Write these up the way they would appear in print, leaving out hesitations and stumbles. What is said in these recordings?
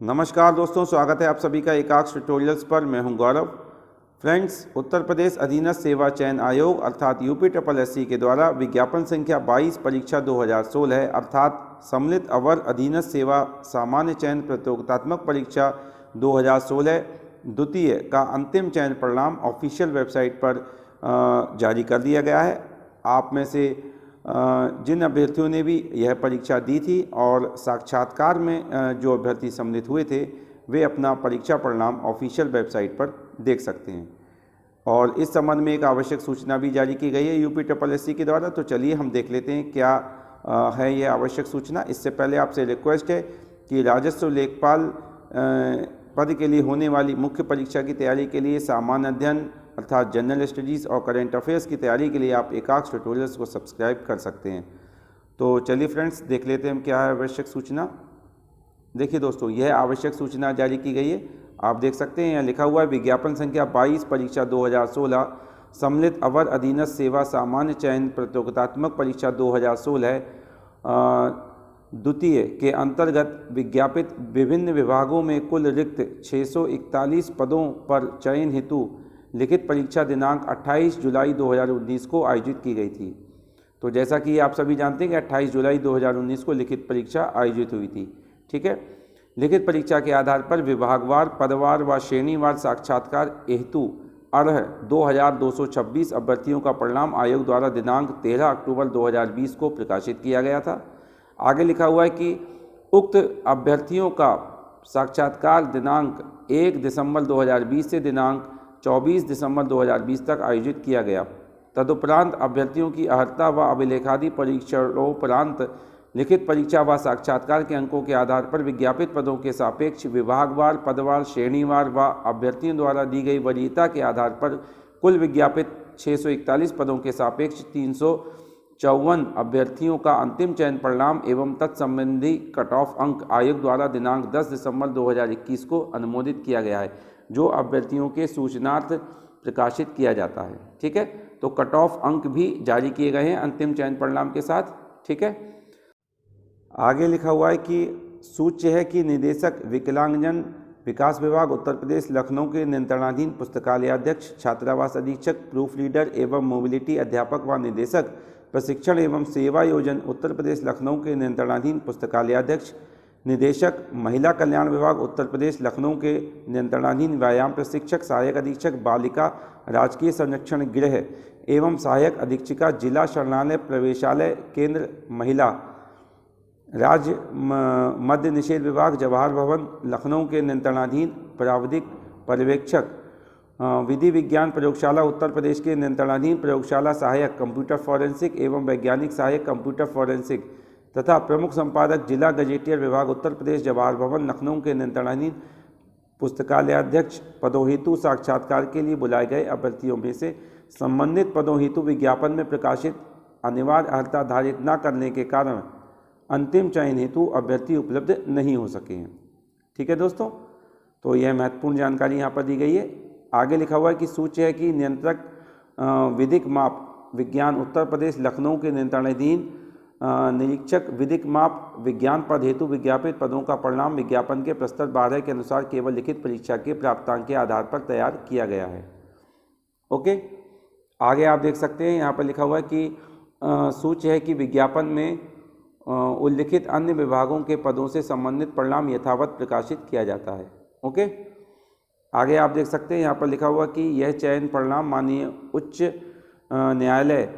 नमस्कार दोस्तों, स्वागत है आप सभी का एकाक्ष ट्यूटोरियल्स पर। मैं हूं गौरव। फ्रेंड्स, उत्तर प्रदेश अधीनस्थ सेवा चयन आयोग अर्थात यूपीएससी के द्वारा विज्ञापन संख्या 22 परीक्षा 2016 अर्थात सम्मिलित अवर अधीनस्थ सेवा सामान्य चयन प्रतियोगितात्मक परीक्षा 2016 द्वितीय का अंतिम चयन परिणाम ऑफिशियल वेबसाइट पर जारी कर दिया गया है। आप में से जिन अभ्यर्थियों ने भी यह परीक्षा दी थी और साक्षात्कार में जो अभ्यर्थी सम्मिलित हुए थे वे अपना परीक्षा परिणाम ऑफिशियल वेबसाइट पर देख सकते हैं। और इस संबंध में एक आवश्यक सूचना भी जारी की गई है यूपीएससी के द्वारा। तो चलिए हम देख लेते हैं क्या है यह आवश्यक सूचना। इससे पहले आपसे रिक्वेस्ट है कि राजस्व लेखपाल पद के लिए होने वाली मुख्य परीक्षा की तैयारी के लिए सामान्य अध्ययन अर्थात जनरल स्टडीज़ और करंट अफेयर्स की तैयारी के लिए आप एकाक्ष ट्यूटोरियल्स को सब्सक्राइब कर सकते हैं। तो चलिए फ्रेंड्स, देख लेते हैं हम क्या है आवश्यक सूचना। देखिए दोस्तों, यह आवश्यक सूचना जारी की गई है। आप देख सकते हैं यहाँ लिखा हुआ है विज्ञापन संख्या 22 परीक्षा 2016 सम्मिलित अवर अधीनस्थ सेवा सामान्य चयन प्रतियोगितात्मक परीक्षा 2016 द्वितीय के अंतर्गत विज्ञापित विभिन्न विभागों में कुल रिक्त 641 पदों पर चयन हेतु लिखित परीक्षा दिनांक 28 जुलाई 2019 को आयोजित की गई थी। तो जैसा कि आप सभी जानते हैं कि 28 जुलाई 2019 को लिखित परीक्षा आयोजित हुई थी। ठीक है। लिखित परीक्षा के आधार पर विभागवार, पदवार व श्रेणीवार साक्षात्कार हेतु अर्ह 2226 अभ्यर्थियों का परिणाम आयोग द्वारा दिनांक 13 अक्टूबर 2020 को प्रकाशित किया गया था। आगे लिखा हुआ है कि उक्त अभ्यर्थियों का साक्षात्कार दिनांक 1 दिसंबर 2020 से दिनांक 24 दिसंबर 2020 तक आयोजित किया गया। तदुपरांत अभ्यर्थियों की अर्हता व अभिलेखादि परीक्षणोपरांत लिखित परीक्षा व साक्षात्कार के अंकों के आधार पर विज्ञापित पदों के सापेक्ष विभागवार, पदवार, श्रेणीवार व अभ्यर्थियों द्वारा दी गई वरीयता के आधार पर कुल विज्ञापित 641 पदों के सापेक्ष 354 अभ्यर्थियों का अंतिम चयन परिणाम एवं तत्संबंधी कट ऑफ अंक आयोग द्वारा दिनांक 10 दिसंबर 2021 को अनुमोदित किया गया है, जो अभ्यर्थियों के सूचनार्थ प्रकाशित किया जाता है। ठीक है। तो कट ऑफ अंक भी जारी किए गए हैं अंतिम चयन परिणाम के साथ। ठीक है। आगे लिखा हुआ है कि सूच्य है कि निदेशक विकलांगजन विकास विभाग उत्तर प्रदेश लखनऊ के नियंत्रणाधीन पुस्तकालयाध्यक्ष, छात्रावास अधीक्षक, प्रूफ रीडर एवं मोबिलिटी अध्यापक व निदेशक प्रशिक्षण एवं सेवा योजन उत्तर प्रदेश लखनऊ के नियंत्रणाधीन पुस्तकालयाध्यक्ष, निदेशक महिला कल्याण विभाग उत्तर प्रदेश लखनऊ के नियंत्रणाधीन व्यायाम प्रशिक्षक, सहायक अधीक्षक बालिका राजकीय संरक्षण गृह एवं सहायक अधीक्षिका जिला शरणालय प्रवेशालय केंद्र महिला राज्य मद्य निषेध विभाग जवाहर भवन लखनऊ के नियंत्रणाधीन प्राविधिक पर्यवेक्षक, विधि विज्ञान प्रयोगशाला उत्तर प्रदेश के नियंत्रणाधीन प्रयोगशाला सहायक कंप्यूटर फॉरेंसिक एवं वैज्ञानिक सहायक कंप्यूटर फॉरेंसिक तथा प्रमुख संपादक जिला गजेटियर विभाग उत्तर प्रदेश जवाहर भवन लखनऊ के नियंत्रणाधीन पुस्तकालयाध्यक्ष पदों हेतु साक्षात्कार के लिए बुलाए गए अभ्यर्थियों में से संबंधित पदों हेतु विज्ञापन में प्रकाशित अनिवार्य अर्हता धारित न करने के कारण अंतिम चयन हेतु अभ्यर्थी उपलब्ध नहीं हो सके हैं। ठीक है दोस्तों, तो यह महत्वपूर्ण जानकारी यहाँ पर दी गई है। आगे लिखा हुआ है कि सूच्य है कि नियंत्रक विधिक माप विज्ञान उत्तर प्रदेश लखनऊ के नियंत्रणाधीन निरीक्षक विधिक माप विज्ञान पद हेतु विज्ञापित पदों का परिणाम विज्ञापन के प्रस्तर 12 के अनुसार केवल लिखित परीक्षा के प्राप्तांक के आधार पर तैयार किया गया है। ओके। आगे आप देख सकते हैं यहाँ पर लिखा हुआ है कि सूच्य है कि विज्ञापन में उल्लिखित अन्य विभागों के पदों से संबंधित परिणाम यथावत प्रकाशित किया जाता है। ओके। आगे आप देख सकते हैं यहाँ पर लिखा हुआ कि यह चयन परिणाम माननीय उच्च न्यायालय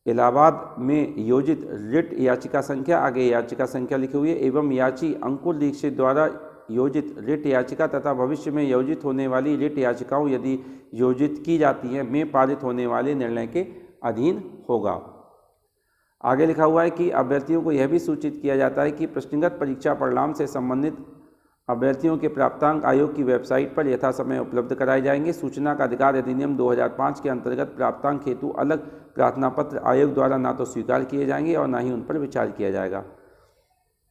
इलाहाबाद में योजित रिट याचिका संख्या, आगे याचिका संख्या लिखी हुई है, एवं याची अंकुर दीक्षित द्वारा योजित रिट याचिका तथा भविष्य में योजित होने वाली रिट याचिकाओं यदि योजित की जाती हैं में पारित होने वाले निर्णय के अधीन होगा। आगे लिखा हुआ है कि अभ्यर्थियों को यह भी सूचित किया जाता है कि प्रश्नगत परीक्षा परिणाम से संबंधित अभ्यर्थियों के प्राप्तांक आयोग की वेबसाइट पर यथासमय उपलब्ध कराए जाएंगे। सूचना का अधिकार अधिनियम 2005 के अंतर्गत प्राप्तांक हेतु अलग प्रार्थना पत्र आयोग द्वारा ना तो स्वीकार किए जाएंगे और ना ही उन पर विचार किया जाएगा।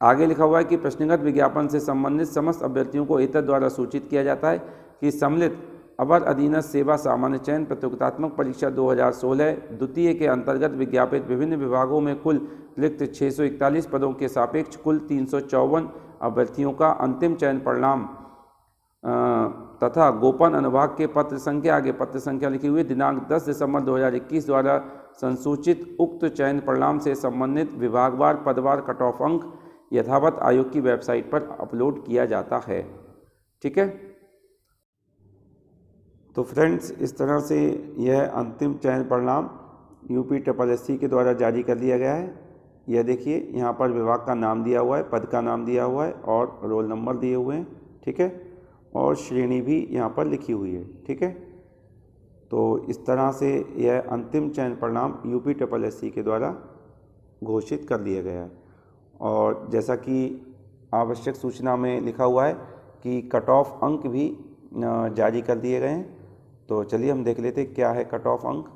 आगे लिखा हुआ है कि प्रश्नगत विज्ञापन से संबंधित समस्त अभ्यर्थियों को एतद द्वारा सूचित किया जाता है कि सम्मिलित अवर अधीनस्थ सेवा सामान्य चयन प्रतियोगितात्मक परीक्षा 2016 द्वितीय के अंतर्गत विज्ञापित विभिन्न विभागों में कुल रिक्त 641 पदों के सापेक्ष कुल 354 अभ्यर्थियों का अंतिम चयन परिणाम तथा गोपन अनुभाग के पत्र संख्या, आगे पत्र संख्या लिखी हुई, दिनांक 10 दिसंबर 2021 द्वारा संसूचित उक्त चयन परिणाम से संबंधित विभागवार पदवार कट ऑफ अंक यथावत आयोग की वेबसाइट पर अपलोड किया जाता है। ठीक है, तो फ्रेंड्स इस तरह से यह अंतिम चयन परिणाम UPSSSC के द्वारा जारी कर दिया गया है। यह देखिए यहाँ पर विभाग का नाम दिया हुआ है, पद का नाम दिया हुआ है और रोल नंबर दिए हुए हैं। ठीक है, और श्रेणी भी यहाँ पर लिखी हुई है। ठीक है, तो इस तरह से यह अंतिम चयन परिणाम UPSSSC के द्वारा घोषित कर दिया गया है। और जैसा कि आवश्यक सूचना में लिखा हुआ है कि कट ऑफ अंक भी जारी कर दिए गए हैं। तो चलिए हम देख लेते क्या है कट ऑफ अंक।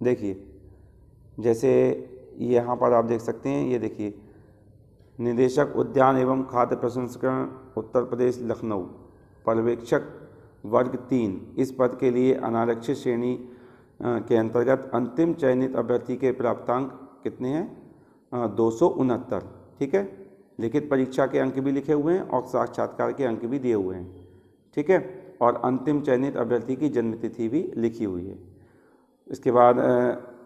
देखिए जैसे यहाँ पर आप देख सकते हैं, ये देखिए निदेशक उद्यान एवं खाद्य प्रसंस्करण उत्तर प्रदेश लखनऊ, पर्यवेक्षक वर्ग 3, इस पद के लिए अनारक्षित श्रेणी के अंतर्गत अंतिम चयनित अभ्यर्थी के प्राप्तांक कितने हैं? 269। ठीक है, लिखित परीक्षा के अंक भी लिखे हुए हैं और साक्षात्कार के अंक भी दिए हुए हैं। ठीक है, और अंतिम चयनित अभ्यर्थी की जन्मतिथि भी लिखी हुई है। इसके बाद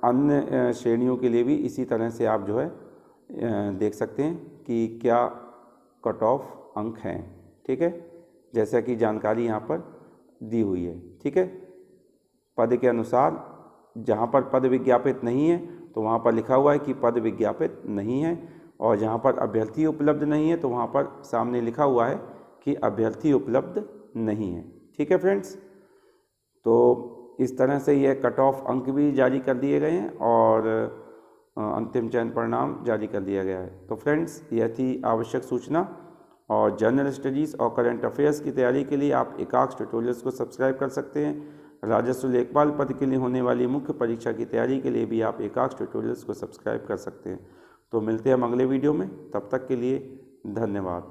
अन्य श्रेणियों के लिए भी इसी तरह से आप जो है देख सकते हैं कि क्या कट ऑफ अंक हैं। ठीक है, जैसा कि जानकारी यहाँ पर दी हुई है। ठीक है, पद के अनुसार जहाँ पर पद विज्ञापित नहीं है तो वहाँ पर लिखा हुआ है कि पद विज्ञापित नहीं है, और जहाँ पर अभ्यर्थी उपलब्ध नहीं है तो वहाँ पर सामने लिखा हुआ है कि अभ्यर्थी उपलब्ध नहीं है। ठीक है फ्रेंड्स, तो इस तरह से यह कट ऑफ अंक भी जारी कर दिए गए हैं और अंतिम चयन परिणाम जारी कर दिया गया है। तो फ्रेंड्स यह थी आवश्यक सूचना, और जनरल स्टडीज़ और करंट अफेयर्स की तैयारी के लिए आप एकाक्ष ट्यूटोरियल्स को सब्सक्राइब कर सकते हैं। राजस्व लेखपाल पद के लिए होने वाली मुख्य परीक्षा की तैयारी के लिए भी आप एकाक्ष ट्यूटोरियल्स को सब्सक्राइब कर सकते हैं। तो मिलते हैं हम अगले वीडियो में, तब तक के लिए धन्यवाद।